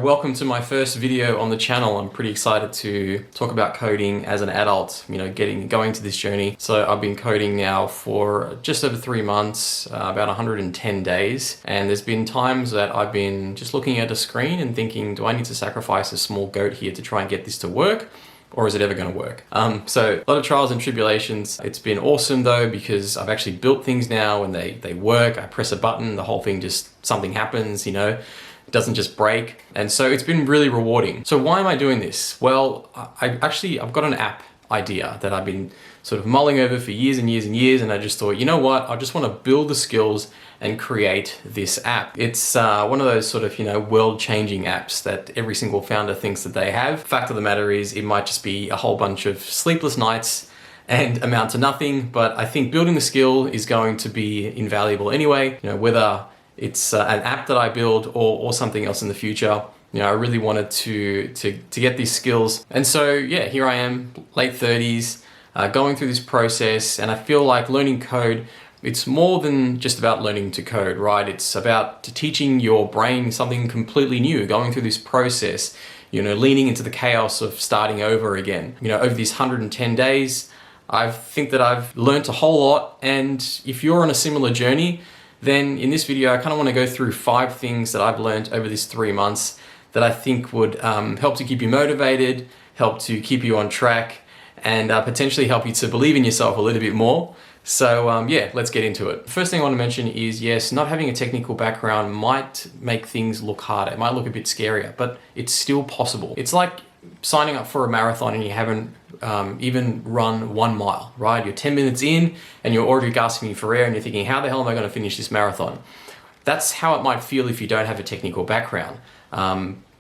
Welcome to my first video on the channel. I'm pretty excited to talk about coding as an adult, going to this journey. So I've been coding now for just over 3 months, about 110 days. And there's been times that I've been just looking at a screen and thinking, do I need to sacrifice a small goat here to try and get this to work? Or is it ever going to work? So a lot of trials and tribulations. It's been awesome though, because I've actually built things now and they work. I press a button, the whole thing something happens, It doesn't just break. And so it's been really rewarding. So why am I doing this? Well, I've got an app idea that I've been sort of mulling over for years and years and years. And I just thought, you know what? I just want to build the skills and create this app. It's one of those sort of, world-changing apps that every single founder thinks that they have. Fact of the matter is, it might just be a whole bunch of sleepless nights and amount to nothing. But I think building the skill is going to be invaluable anyway, whether it's an app that I build or something else in the future. I really wanted to get these skills. And so, yeah, here I am, late 30s, going through this process. And I feel like learning code, it's more than just about learning to code, right? It's about teaching your brain something completely new, going through this process, leaning into the chaos of starting over again. Over these 110 days, I think that I've learned a whole lot. And if you're on a similar journey, then in this video, I kind of want to go through 5 things that I've learned over these 3 months that I think would help to keep you motivated, help to keep you on track, and potentially help you to believe in yourself a little bit more. So yeah, let's get into it. First thing I want to mention is, yes, not having a technical background might make things look harder. It might look a bit scarier, but it's still possible. It's like signing up for a marathon and you haven't even run 1 mile, right? You're 10 minutes in and you're already gasping for air and you're thinking, how the hell am I going to finish this marathon? That's how it might feel if you don't have a technical background.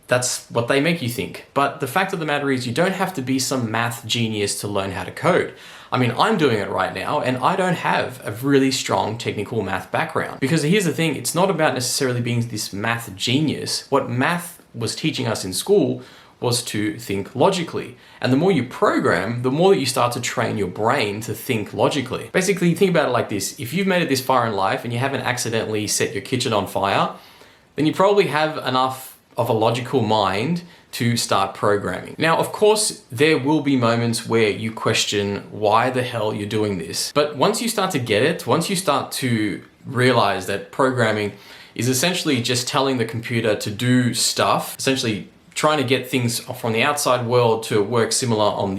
That's what they make you think. But the fact of the matter is, you don't have to be some math genius to learn how to code. I mean, I'm doing it right now and I don't have a really strong technical math background. Because here's the thing, it's not about necessarily being this math genius. What math was teaching us in school was to think logically. And the more you program, the more that you start to train your brain to think logically. Basically, think about it like this. If you've made it this far in life and you haven't accidentally set your kitchen on fire, then you probably have enough of a logical mind to start programming. Now, of course, there will be moments where you question why the hell you're doing this. But once you start to get it, once you start to realize that programming is essentially just telling the computer to do stuff, essentially trying to get things from the outside world to work similar on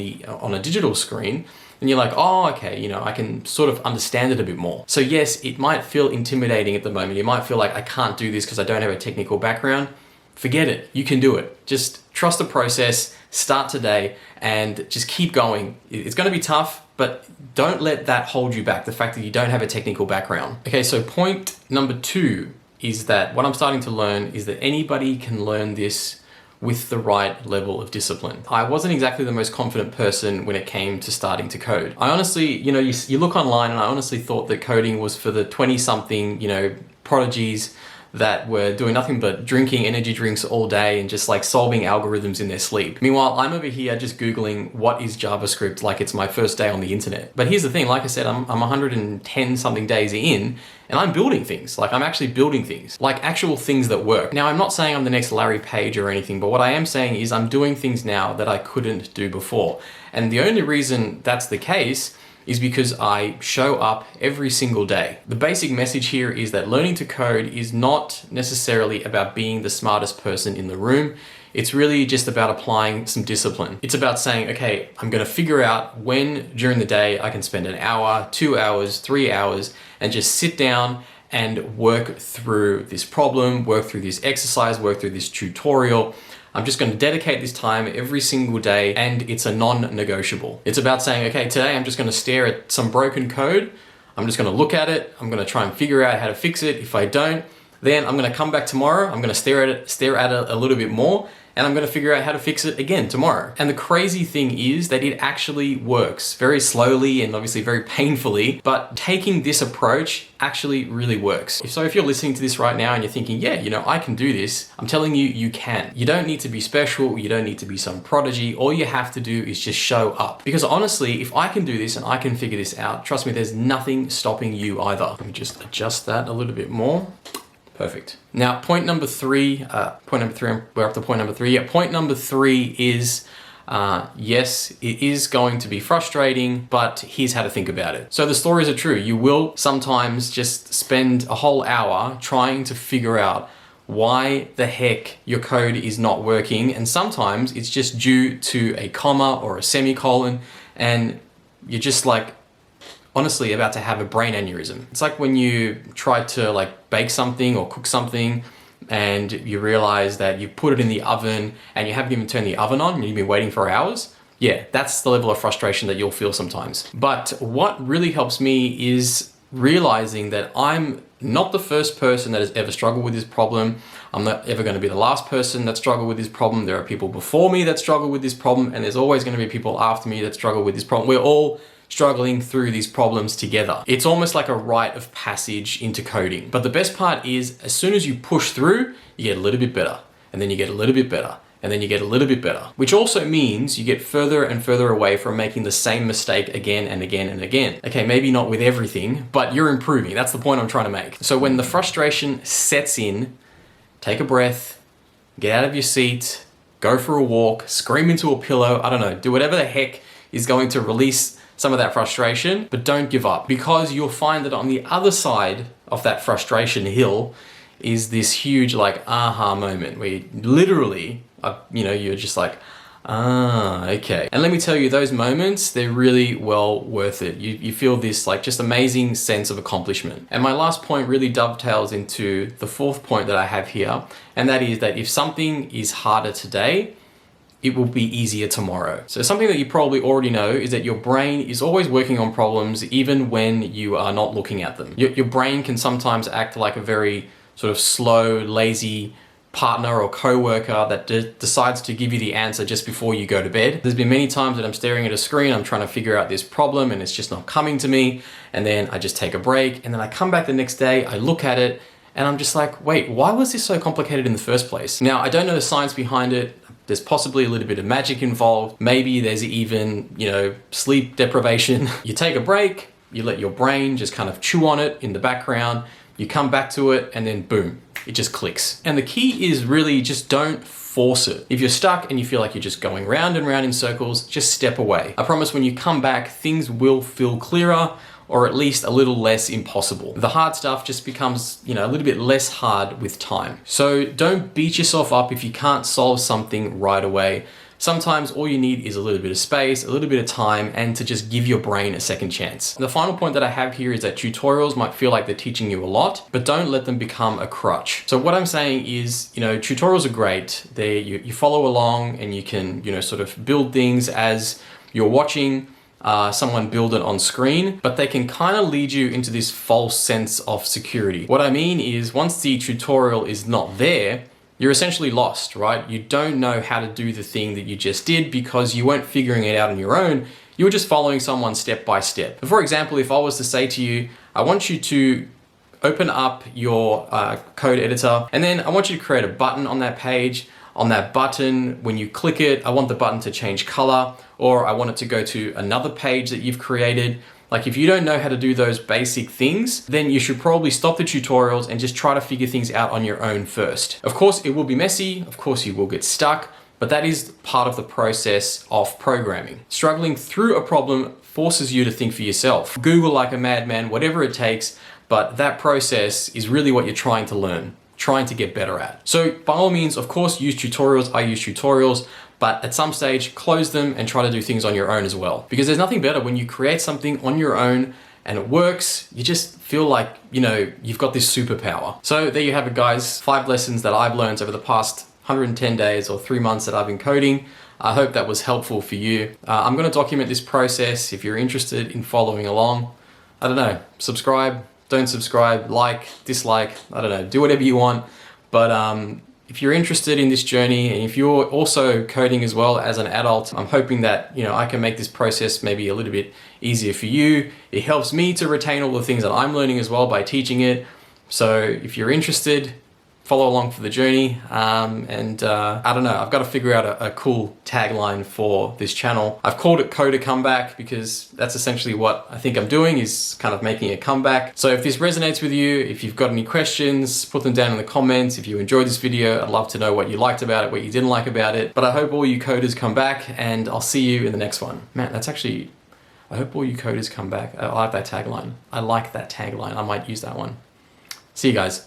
a digital screen, and you're like, oh, okay, I can sort of understand it a bit more. So yes, it might feel intimidating at the moment. You might feel like, I can't do this because I don't have a technical background. Forget it, you can do it. Just trust the process, start today, and just keep going. It's gonna be tough, but don't let that hold you back, the fact that you don't have a technical background. Okay, so point number 2 is that what I'm starting to learn is that anybody can learn this with the right level of discipline. I wasn't exactly the most confident person when it came to starting to code. I honestly, you look online and I honestly thought that coding was for the 20-something, prodigies that were doing nothing but drinking energy drinks all day and just like solving algorithms in their sleep. Meanwhile, I'm over here just Googling what is JavaScript like it's my first day on the internet. But here's the thing, like I said, I'm 110 something days in and I'm building things. Like I'm actually building things, like actual things that work. Now, I'm not saying I'm the next Larry Page or anything, but what I am saying is I'm doing things now that I couldn't do before. And the only reason that's the case is because I show up every single day. The basic message here is that learning to code is not necessarily about being the smartest person in the room. It's really just about applying some discipline. It's about saying, okay, I'm gonna figure out when during the day I can spend an hour, 2 hours, 3 hours, and just sit down and work through this problem, work through this exercise, work through this tutorial. I'm just going to dedicate this time every single day, and it's a non-negotiable. It's about saying, okay, today I'm just going to stare at some broken code. I'm just going to look at it. I'm going to try and figure out how to fix it. If I don't, then I'm going to come back tomorrow. I'm going to stare at it a little bit more, and I'm going to figure out how to fix it again tomorrow. And the crazy thing is that it actually works very slowly and obviously very painfully, but taking this approach actually really works. So if you're listening to this right now and you're thinking, yeah, I can do this, I'm telling you, you can. You don't need to be special. You don't need to be some prodigy. All you have to do is just show up. Because honestly, if I can do this and I can figure this out, trust me, there's nothing stopping you either. Let me just adjust that a little bit more. Perfect. Now, point number three, we're up to point number three. Yeah, point number three is, yes, it is going to be frustrating, but here's how to think about it. So the stories are true. You will sometimes just spend a whole hour trying to figure out why the heck your code is not working. And sometimes it's just due to a comma or a semicolon, and you're just like, honestly about to have a brain aneurysm. It's like when you try to like bake something or cook something and you realize that you put it in the oven and you haven't even turned the oven on and you've been waiting for hours. Yeah, that's the level of frustration that you'll feel sometimes. But what really helps me is realizing that I'm not the first person that has ever struggled with this problem. I'm not ever going to be the last person that struggled with this problem. There are people before me that struggle with this problem, and there's always going to be people after me that struggle with this problem. We're all struggling through these problems together. It's almost like a rite of passage into coding. But the best part is, as soon as you push through, you get a little bit better, and then you get a little bit better, and then you get a little bit better, which also means you get further and further away from making the same mistake again and again and again. Okay, maybe not with everything, but you're improving. That's the point I'm trying to make. So when the frustration sets in, take a breath, get out of your seat, go for a walk, scream into a pillow, I don't know, do whatever the heck is going to release some of that frustration, but don't give up, because you'll find that on the other side of that frustration hill is this huge like aha moment where you literally, you're just like, okay. And let me tell you, those moments, they're really well worth it. You feel this like just amazing sense of accomplishment. And my last point really dovetails into the fourth point that I have here, and that is that if something is harder today, it will be easier tomorrow. So something that you probably already know is that your brain is always working on problems even when you are not looking at them. Your brain can sometimes act like a very sort of slow, lazy partner or co-worker that decides to give you the answer just before you go to bed. There's been many times that I'm staring at a screen, I'm trying to figure out this problem and it's just not coming to me. And then I just take a break and then I come back the next day, I look at it and I'm just like, wait, why was this so complicated in the first place? Now, I don't know the science behind it. There's possibly a little bit of magic involved. Maybe there's even, sleep deprivation. You take a break, you let your brain just kind of chew on it in the background, you come back to it, and then boom, it just clicks. And the key is really just don't force it. If you're stuck and you feel like you're just going round and round in circles, just step away. I promise when you come back, things will feel clearer, or at least a little less impossible. The hard stuff just becomes, a little bit less hard with time. So don't beat yourself up if you can't solve something right away. Sometimes all you need is a little bit of space, a little bit of time, and to just give your brain a second chance. The final point that I have here is that tutorials might feel like they're teaching you a lot, but don't let them become a crutch. So what I'm saying is, tutorials are great. You follow along and you can, sort of build things as you're watching someone build it on screen, but they can kind of lead you into this false sense of security. What I mean is, once the tutorial is not there, you're essentially lost, right? You don't know how to do the thing that you just did because you weren't figuring it out on your own. You were just following someone step by step. For example, if I was to say to you, I want you to open up your code editor, and then I want you to create a button on that page. On that button, when you click it, I want the button to change color, or I want it to go to another page that you've created. Like, if you don't know how to do those basic things, then you should probably stop the tutorials and just try to figure things out on your own first. Of course, it will be messy. Of course, you will get stuck, but that is part of the process of programming. Struggling through a problem forces you to think for yourself. Google like a madman, whatever it takes, but that process is really what you're trying to learn, trying to get better at. So by all means, of course, use tutorials. I use tutorials, but at some stage, close them and try to do things on your own as well. Because there's nothing better when you create something on your own and it works, you just feel like, you've got this superpower. So there you have it, guys. 5 lessons that I've learned over the past 110 days or 3 months that I've been coding. I hope that was helpful for you. I'm gonna document this process. If you're interested in following along, I don't know, subscribe, don't subscribe, like, dislike, I don't know, do whatever you want. But if you're interested in this journey and if you're also coding as well as an adult, I'm hoping that, I can make this process maybe a little bit easier for you. It helps me to retain all the things that I'm learning as well by teaching it. So if you're interested, follow along for the journey. I don't know, I've got to figure out a cool tagline for this channel. I've called it Coder Comeback because that's essentially what I think I'm doing, is kind of making a comeback. So if this resonates with you, if you've got any questions, put them down in the comments. If you enjoyed this video, I'd love to know what you liked about it, what you didn't like about it. But I hope all you coders come back, and I'll see you in the next one. Man, that's actually, I hope all you coders come back. I like that tagline. I like that tagline. I might use that one. See you guys.